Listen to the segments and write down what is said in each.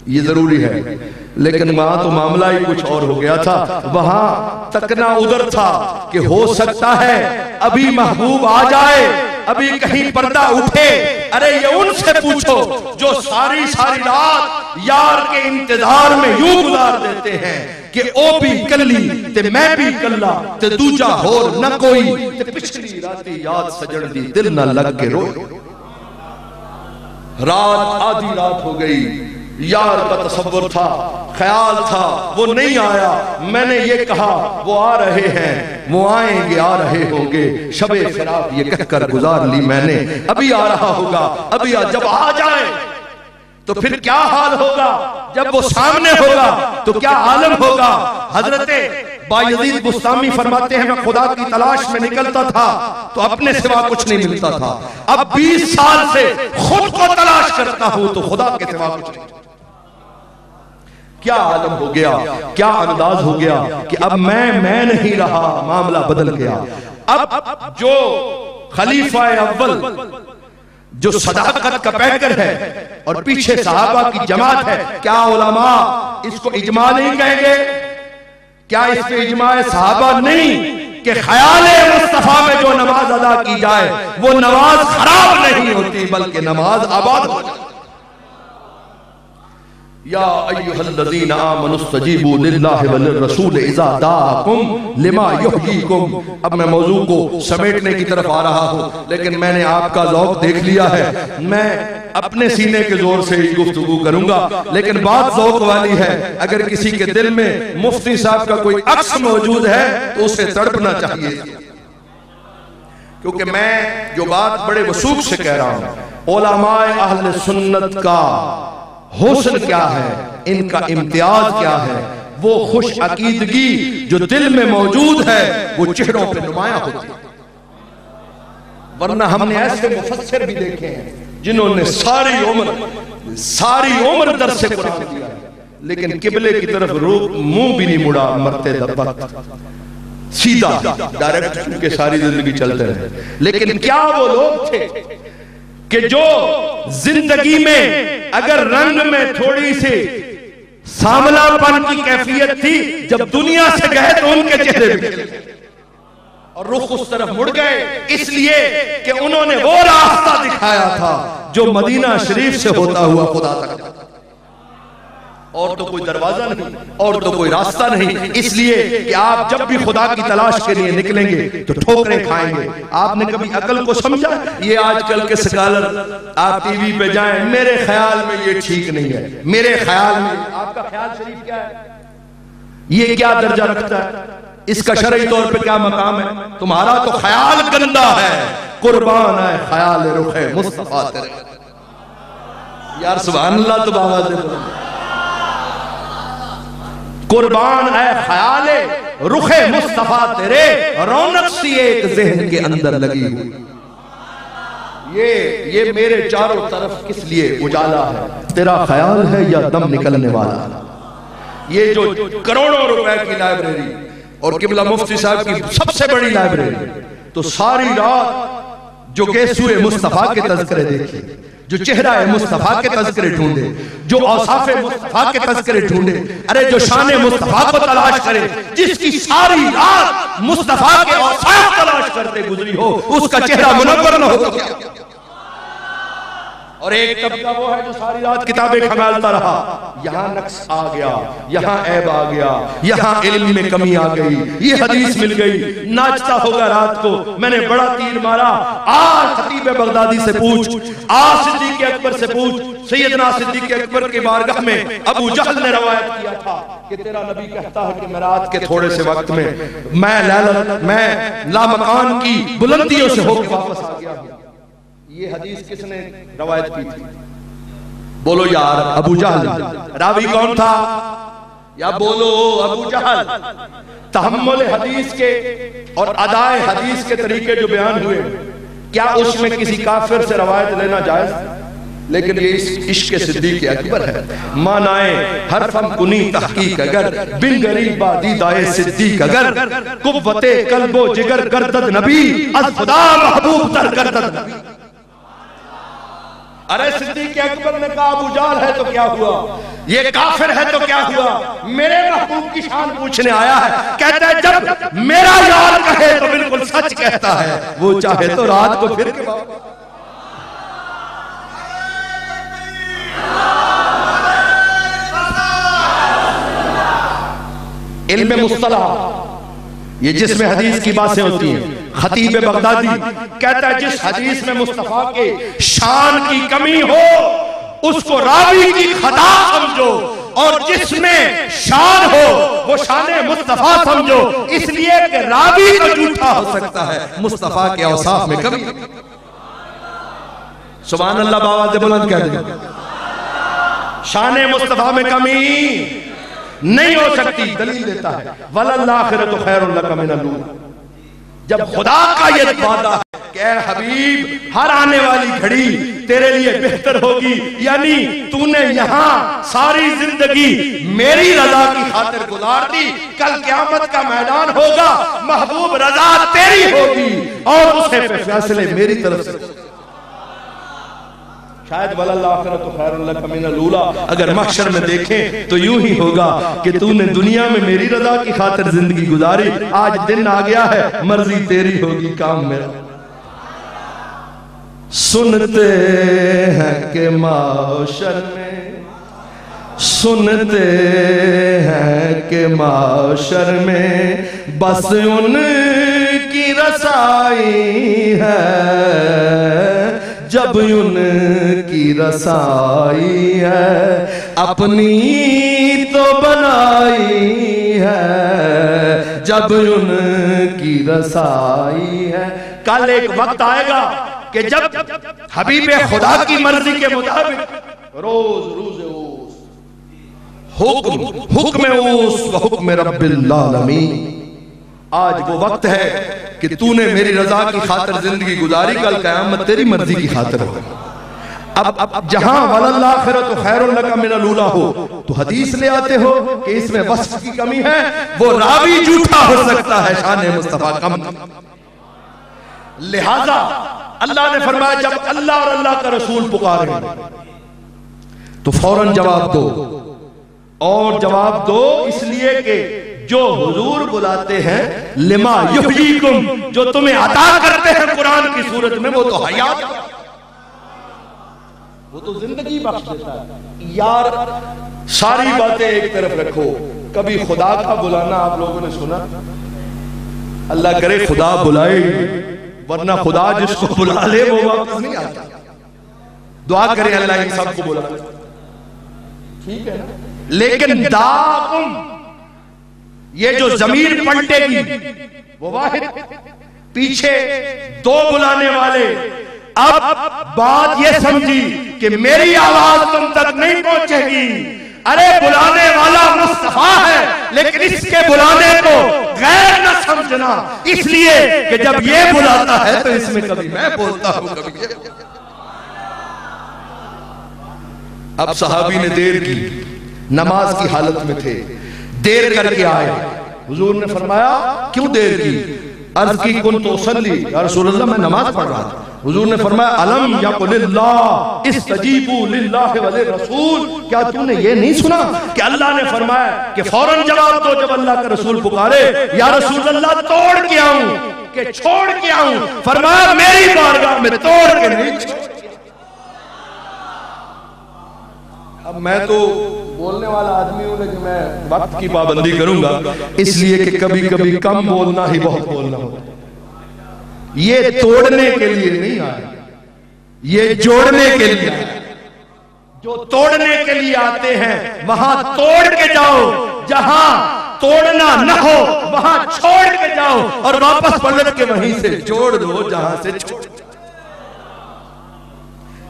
ये जरूरी है। लेकिन वहां तो मामला ही कुछ और हो गया था। वहां तकना उधर था कि हो सकता है अभी महबूब आ जाए, अभी कहीं पर्दा उठे। अरे ये उनसे पूछो जो सारी सारी रात यार के इंतजार में यूं गुजार देते हैं कि ओ भी कल्ली ते मैं भी कल्ला ते दूजा होर न कोई ते पिछली राती याद सजन दी दिल न लग के रोए। रात आधी रात हो गई, यार का तसव्वुर था, ख्याल था, वो नहीं आया। मैंने ये कहा वो आ रहे हैं, वो आएंगे, आ रहे होंगे। शबे फिराक ये कहकर गुजार ली मैंने, अभी आ रहा होगा, अभी जब आ जाए तो फिर क्या हाल होगा, जब वो सामने होगा तो क्या आलम होगा। हजरत बायजीद बुस्तामी फरमाते हैं मैं खुदा की तलाश में निकलता था तो अपने सिवा कुछ नहीं मिलता था। अब 20 साल से खुद को तलाश करता हूं तो खुदा के सिवा कुछ नहीं। क्या आलम हो गया, क्या अंदाज हो गया कि अब मैं नहीं रहा, मामला बदल गया। अब जो खलीफा अव्वल जो सदाकत का पैकर है और पीछे सहाबा की जमात है, क्या उलमा इसको इजमा नहीं कहेंगे? क्या इस पे इजमा सहाबा नहीं कि ख्याल मुस्तफा में जो नमाज अदा की जाए वो नमाज खराब नहीं होती बल्कि नमाज आबाद हो जाती। या अय्युहल्लज़ीना आमनुस्तजीबू लिल्लाहि वलिर्रसूल इज़ा दाअकुम लिमा युहयीकुम। अब मैं मौजू को समेटने की तरफ आ रहा हूँ, लेकिन मैंने आपका ज़ौक़ देख लिया है। मैं अपने सीने के जोर से ही गुफ्तगू करूंगा, लेकिन बात ज़ौक़ वाली है। अगर किसी के दिल में मुफ्ती साहब का कोई अक्स मौजूद है तो उसे तड़पना चाहिए, क्योंकि मैं जो बात बड़े वसूख से कह रहा हूँ, उलमाए अहले सुन्नत का हुस्न क्या है, इनका इम्तियाज क्या है, वो खुश अकीदगी जो दिल में मौजूद है वो चेहरों पे नुमायां होती है। वरना हमने ऐसे मुफस्सिर भी देखे हैं जिन्होंने सारी उम्र दर्स कुरान दिया लेकिन किबले की तरफ मुंह भी नहीं मुड़ा, मरते दब सीधा डायरेक्ट चुनके सारी जिंदगी चलते रहे। लेकिन क्या वो लोग थे कि जो जिंदगी में अगर रंग में थोड़ी सी सांवलापन की कैफियत थी, जब दुनिया से गए तो उनके चेहरे पे और रुख उस तरफ मुड़ गए, इसलिए कि उन्होंने वो रास्ता दिखाया था जो मदीना शरीफ से होता हुआ खुदा तक। और तो कोई दरवाजा नहीं, और तो कोई रास्ता नहीं। इसलिए कि आप जब भी खुदा की तलाश के लिए निकलेंगे तो ठोकरें खाएंगे। आपने कभी अकल को समझा? ये आजकल के स्कॉलर आप टीवी पे जाएं, मेरे ख्याल में ये ठीक नहीं है, मेरे ख्याल में। आपका ख्याल शरीफ क्या है? ये क्या दर्जा रखता है? इसका शरई तौर पे क्या मकाम है? तुम्हारा तो ख्याल गंदा है। कुर्बान है ख्याल रुखे मुस्तफा तेरे। यार सुभान अल्लाह, तो बाबा से बोलो कुर्बान है ख्याल रुखे मुस्तफा तेरे, रौनक सी एक ज़हन के अंदर लगी हुई। ये मेरे चारों तरफ किस लिए उजाला है? तेरा ख्याल है या दम निकलने वाला? ये जो करोड़ों रुपए की लाइब्रेरी और किबला मुफ्ती साहब की सबसे बड़ी लाइब्रेरी, तो सारी रात जो गेसूए मुस्तफा के तज़किरे देखे, जो चेहरा है मुस्तफा के तज़किरे ढूंढे, जो औसाफ़े मुस्तफा के तज़किरे ढूंढे, अरे जो शान मुस्तफा को तलाश करे, जिसकी सारी रात मुस्तफा के औसाफ़ तलाश करते गुजरी हो, उसका चेहरा मुनव्वर न हो तो क्या? और एक तबका वो है जो सारी रात किताबें खंगालता रहा, यहाँ नक्स आ गया, यहाँ ऐब आ गया, यहाँ इल्म में कमी आ गई, ये हदीस मिल गई, नाचता होगा रात को। मैंने बड़ा तीर मारा, आज खतीब बगदादी से पूछ, आज सिद्दीक़ अकबर से पूछ। सैयदना सिद्दीक़ अकबर के बारगाह में अबू जहल ने रवायत किया था कि तेरा नबी कहता है कि मैं रात के थोड़े से वक्त में मैं लामकान की बुलंदियों से होकर वापस आ गया। ये हदीस किसने रवायत की थी? बोलो यार, अबू जहल। रावी कौन था? या बोलो अबू जहल। तहम्मुल हदीस के और अदाए हदीस के तरीके जो बयान हुए, क्या उसमें किसी काफिर से रवायत लेना जायज? लेकिन ये इश्क सिद्दीक़ अकबर है। मानाए हरफम कुनी तहकीक अगर बिन गरीबा दीदाए सिद्दीक़ अगर कुव्वते कल्बो जिगर गर्दद नबी अज खुदा महबूब तर गर्दद नबी। अरे सिद्दीक़ अकबर ने कहा अबू जहल है तो क्या हुआ, ये काफिर है तो क्या हुआ, मेरे महबूब की शान पूछने आया है। कहता है जब मेरा यार कहे तो बिल्कुल सच कहता है, वो चाहे तो रात को फिर के इल्म मुस्तला, ये जिसमें हदीस की बातें होती हैं, खतीब बगदादी कहता है जिस हदीस में मुस्तफा के शान की कमी हो उसको रावी की खता समझो, और जिसमें शान हो वो शान मुस्तफा समझो, इसलिए कि रावी तो झूठा हो सकता है, मुस्तफा के औसाफ में कमी। सुभान अल्लाह, बाबा से बुलंद कह दे, शान मुस्तफा में कमी नहीं हो सकती। दलील देता है वलल आखिरतु खैरुल लका मिनल ऊला, जब खुदा का ये वादा है कि ऐ हबीब हर आने वाली घड़ी तेरे लिए बेहतर होगी, यानी तूने यहाँ सारी जिंदगी मेरी रजा की खातिर गुजार दी, कल क़यामत का मैदान होगा, महबूब रजा तेरी होगी और उसे फैसले मेरी तरफ से। शायद वलल आखिरतु खैरुल लका मिनल ऊला, अगर महशर में देखें तो यूं ही होगा कि तूने दुनिया में मेरी रजा की खातिर जिंदगी गुजारी, आज दिन आ गया है मर्जी तेरी होगी काम मेरा। सुनते हैं कि महशर में, सुनते हैं कि महशर में बस उनकी रसाई है, जब उनकी रसाई है अपनी तो बनाई है, जब उनकी रसाई है। कल एक वक्त आएगा कि जब हबीब खुदा की मर्जी के मुताबिक रोज रोज हुक्म उस व हुक्म रब्बिल आलमीन। आज वो वक्त है कि तूने मेरी रजा की खातिर जिंदगी गुजारी, कल क़यामत तेरी मर्जी की खातिर हो। अब जहां वलल आखिरतु खैरुल लका मिनल ऊला हो तो हदीस ले आते हो कि इसमें वस्फ की कमी है, वो रावी झूठा हो सकता है, शान मुस्तफा कम। लिहाजा अल्लाह ने फरमाया जब अल्लाह और अल्लाह का रसूल पुकारे तो फौरन जवाब दो, और जवाब दो इसलिए कि जो हुजूर बुलाते हैं लिमा युहयीकुम, जो तुम्हें अता करते हैं कुरान की सूरत में, वो तो हयात, वो तो जिंदगी बख्श देता है। यार सारी बातें एक तरफ रखो, कभी खुदा का बुलाना आप लोगों ने सुना? अल्लाह करे खुदा बुलाए, वरना खुदा जिसको बुला ले वो वापस नहीं आता। दुआ करें अल्लाह इन सबको बुला, ठीक है ना? लेकिन दाकुम, ये जो जमीर पलटेगी वो वाहिद, पीछे दो बुलाने वाले। अब बात ये समझी कि मेरी आवाज तुम तक नहीं पहुंचेगी, अरे बुलाने वाला मुस्तफा है, लेकिन इसके बुलाने को गैर न समझना, इसलिए कि जब ये बुलाता है तो इसमें कभी मैं बोलता हूं, कभी ये। अब सहाबी ने देर की, नमाज की हालत में थे, देर करके आए, हुजूर ने फरमाया क्यों देर की? अर्ज की कुन तो सल्ली या रसूलल्लाह, मैं नमाज पढ़ रहा था। हुजूर ने फरमाया अलम यकुलिल्लाह इस्तजीबू लिल्लाहि व लिर्रसूल, क्या तूने ये नहीं सुना कि अल्लाह ने फरमाया कि फौरन जवाब दो जब अल्लाह का रसूल पुकारे, या रसूलल्लाह तोड़ के आऊं कि छोड़ के आऊं? फरमाया मेरी बारगाह में तोड़ के नहीं। अब मैं तो बोलने वाला आदमी हूं, लेकिन मैं वक्त की पाबंदी करूंगा, इसलिए कि कभी कभी कम बोलना ही बहुत बोलना होता है। ये तोड़ने के लिए नहीं आया, ये जोड़ने के लिए आया। जो तोड़ने के लिए आते हैं वहां तोड़ के जाओ, जहां तोड़ना न हो वहां छोड़ के जाओ, और वापस पलट के वहीं से जोड़ दो जहां से छोड़।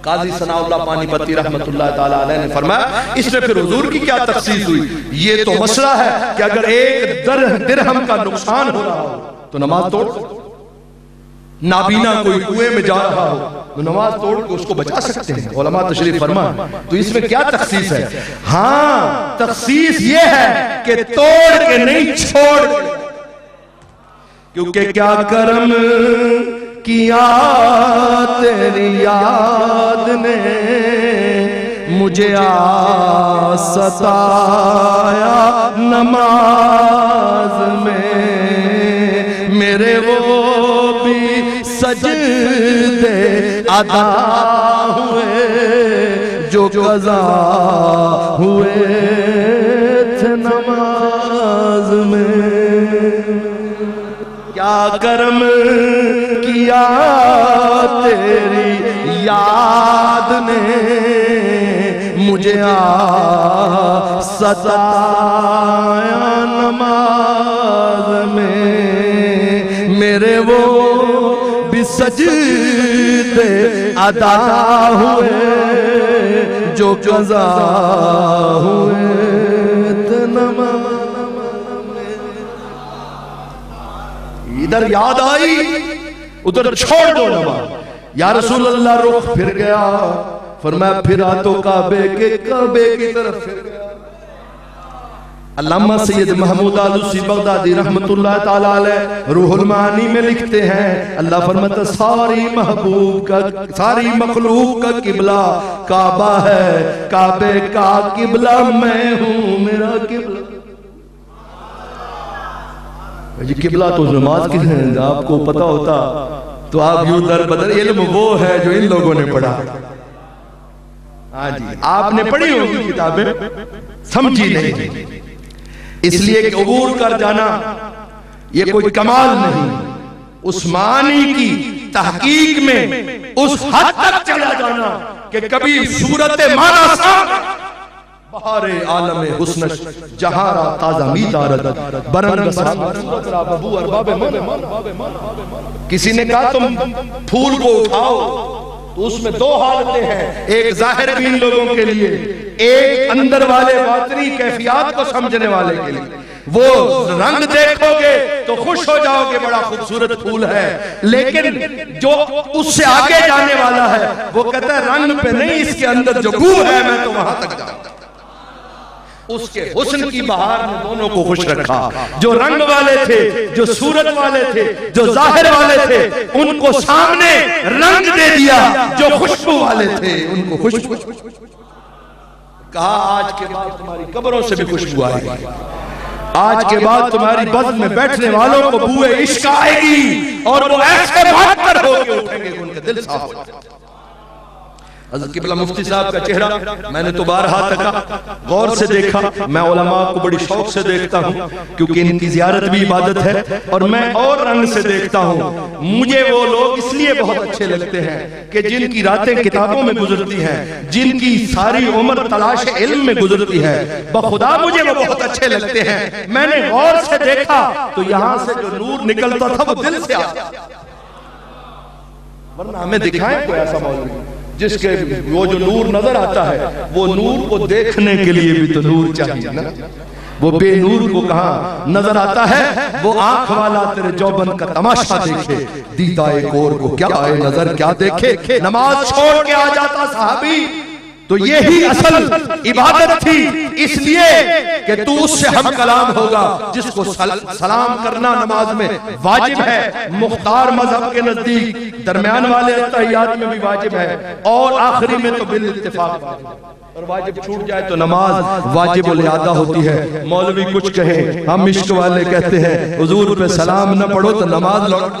काजी सनाउल्लाह पानीपती रहमतुल्लाह ताला अलैह ने फरमाया इसमें फिर हुजूर की क्या तखसीस हुई? ये तो मसला है कि अगर एक दिरहम का नुकसान हो रहा हो तो नमाज तोड़, नाबीना कोई कुएं में जा रहा हो तो नमाज तोड़ के उसको बचा सकते हैं, उलमा तशरीफ फरमा। तो इसमें क्या तखसीस है? हाँ, तखसीस ये है कि तोड़ के नहीं छोड़, क्योंकि क्या करम किया तेरी याद ने मुझे सताया नमाज में, मेरे वो भी सजदे अदा हुए जो कज़ा हुए थे नमाज में। क्या करम किया तेरी याद ने मुझे सताया नमाज में, मेरे वो भी सजदे अदा हुए जो कज़ा हुए थे नमाज में। इधर याद आई उधर छोड़ दो नमाज। या रसूल अल्लाह रुख फिर गया, फरमाया फिरा तो काबे की तरफ फिर गया। अल्लामा सैयद महमूद आलूसी बगदादी रहमतुल्लाह ताला अलैह रूहुल मानी में लिखते हैं, अल्लाह फरमाता सारी मखलूक का किबला काबा है, काबे का किबला मैं हूँ, मेरा किबला। ये किबला तो नमाज की है, आपको पता होता तो आप यूं दर बदर। इल्म वो है जो इन लोगों ने पढ़ा। हाँ जी, आपने पढ़ी होगी किताबें, समझी नहीं, इसलिए अबूर कर जाना ये कोई कमाल नहीं। उस्मानी की तहकीक में उस हद तक चला जाना कि कभी सूरत माना बहारे आलम हुस्न जहारा ताजा मीदारत बरन। किसी ने कहा तुम फूल को उठाओ तो उसमें दो हालतें हैं, एक जाहिर बीन लोगों के लिए, एक अंदर वाले बातनी कैफियत को समझने वाले के लिए। वो रंग देखोगे तो खुश हो जाओगे, बड़ा खूबसूरत फूल है, लेकिन जो उससे आगे जाने वाला है वो कहता है रंग पे नहीं, इसके अंदर जो गू है मैं तो वहां तक जाऊंगा। उसके हुस्न की बहार ने दोनों को खुश रखा। जो रंग वाले थे, जो सूरत वाले थे, जो जाहिर वाले थे, उनको सामने रंग दे दिया। जो खुशबू वाले थे उनको खुशबू। कहा आज के बाद तुम्हारी कब्रों से भी खुशबू आएगी, आज के बाद तुम्हारी बज़्म में बैठने वालों को बुए इश्क आएगी और वो ऐसे बहत्तर होके उठेंगे कि उनका दिल साफ हो जाएगा। हज़रत क़िबला मुफ्ती साहब का चेहरा मैंने तो बारहा तका गौर से देखा। मैं उलमा को बड़ी शौक से देखता हूँ क्योंकि इनकी ज़ियारत भी इबादत है, और मैं और रंग से देखता हूँ। मुझे वो लोग इसलिए बहुत अच्छे लगते हैं कि जिनकी रातें किताबों में गुजरती हैं, जिनकी सारी उम्र तलाश इल्म में गुजरती है, बखुदा मुझे वो बहुत अच्छे लगते हैं। मैंने गौर से देखा तो यहाँ से जो नूर निकलता था वो दिल से आता, वरना हमें दिखाएं कोई ऐसा मौलवी जिसके वो जो नूर नजर आता है, वो नूर को देखने के लिए भी तो नूर चाहिए ना। वो बेनूर को कहाँ नजर आता है, वो आंख वाला तेरे जौबन का तमाशा देखे, दीदाए कोर को क्या आए नजर क्या देखे। नमाज छोड़ के आ जाता साहबी तो यही असल इबादत थी, इसलिए कि तू उससे हम कलाम होगा जिसको सलाम करना नमाज में वाजिब है। मुख्तार मजहब के नजदीक दरमियान वाले अत्तहियात में भी वाजिब है, और आखिरी में तो बिल इत्तेफाक और वाजिब छूट जाए तो नमाज वाजिबुल इयादा होती है। मौलवी कुछ कहे, हम इश्क वाले कहते हैं हुजूर पे सलाम न पढ़ो तो नमाज लौट।